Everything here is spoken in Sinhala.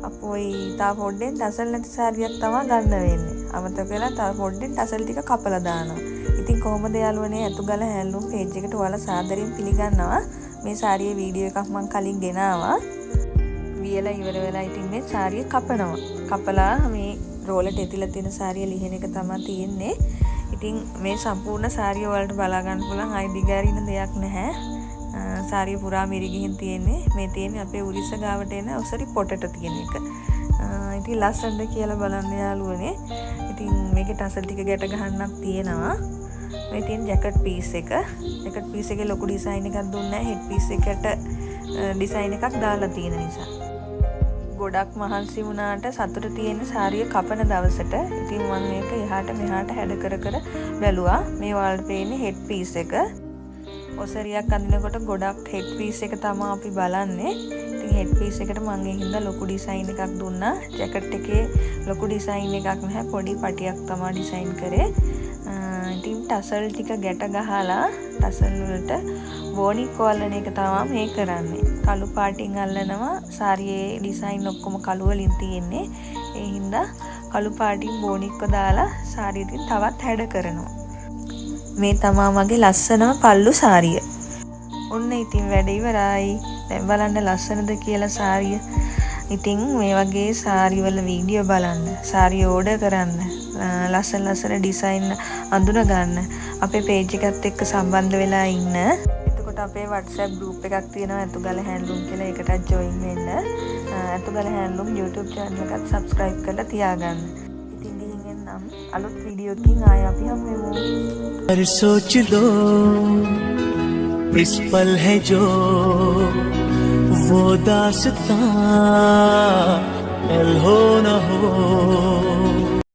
අපෝයි තා පොඩ්ඩෙන් ටසල් නැති සාරියක් තමයි ගන්න වෙන්නේ. අමතක වෙලා තව පොඩ්ඩෙන් ටසල් ටික කපලා දානවා. ඉතින් කොහොමද යාළුවනේ අතුගල හැන්ලූම් පේජ් එකට ඔයාලා සාදරයෙන් පිළිගන්නවා. මේ සාරියේ වීඩියෝ එකක් මම කලින් ගෙනාවා. වියලා ඉවර වෙලා ඉතින් මේ සාරිය කපනවා. කපලා මේ රෝලට ඇතිලා තියෙන සාරිය ලිහින එක තමයි තියෙන්නේ. ඉතින් මේ සම්පූර්ණ සාරිය වලට බලා ගන්න පුළුවන් අයිඩි ගාරින දෙයක් නැහැ. සාරිය පුරා මිරි ගිහින් තියෙන්නේ. මේ තියෙන්නේ අපේ උරිස්ස ගාවට එන ඔසරි පොටට තියෙන එක. ඉතින් ලස්සනද කියලා බලන්න යාළුවනේ. ඉතින් මේකේ ටසල් ටික ගැට ගහන්නක් තියෙනවා. මේ තියෙන ජැකට් පීස් එක. ජැකට් පීස් එකේ ලොකු ඩිසයින් එකක් දුන්නේ නැහැ. හෙඩ් පීස් එකට ඩිසයින් එකක් දාලා තියෙන නිසා. ගොඩක් මහන්සි වුණාට සතුට තියෙන සාරිය කපන දවසට ඉතින් මම මේක එහාට මෙහාට හැඩ කර බැලුවා. මේ වලට පේන්නේ හෙඩ් පීස් එක. ඔසරියක් අඳිනකොට ගොඩක් හෙඩ් පීස් එක තමයි අපි බලන්නේ. ඉතින් හෙඩ් පීස් එකට මම ඒ හින්දා ලොකු ඩිසයින් එකක් දුන්නා. ජැකට් එකේ ලොකු ඩිසයින් එකක් නැහැ. පොඩි පටියක් තමයි ඩිසයින් කරේ. ඉතින් ටසල් ටික ගැට ගහලා ටසල් වලට බෝනික්කෝ අල්ලන එක තමයි මේ කරන්නේ. කළු පාටින් අල්ලනවා. සාරියේ ඩිසයින් ඔක්කොම කළු වලින් තියෙන්නේ. ඒ හින්දා කළු පාටින් බෝනික්කෝ දාලා සාරිය ඉතින් තවත් හැඩ කරනවා. මේ තමයි මගේ ලස්සනම පල්ලු සාරිය. ඔන්න ඉතින් වැඩ ඉවරයි. දැන් බලන්න ලස්සනද කියලා සාරිය. ඉතින් මේ වගේ සාරි වල වීඩියෝ බලන්න, සාරිය ඕඩර් කරන්න, ලස්සන ඩිසයින් අඳුන ගන්න අපේ පේජ් එකත් එක්ක සම්බන්ධ වෙලා ඉන්න. එතකොට අපේ WhatsApp group එකක් තියෙනවා අතුගල හැන්ලූම් කියලා. ඒකටත් join වෙන්න. අතුගල හැන්ලූම් YouTube channel එකත් subscribe කරලා තියාගන්න. ඉතින් ගිහින් එන්නම් අලුත් වීඩියෝ එකකින් ආයෙ අපි හමු වෙමු. पर सोच लो इस पल है जो वो दास्तां कल हो न हो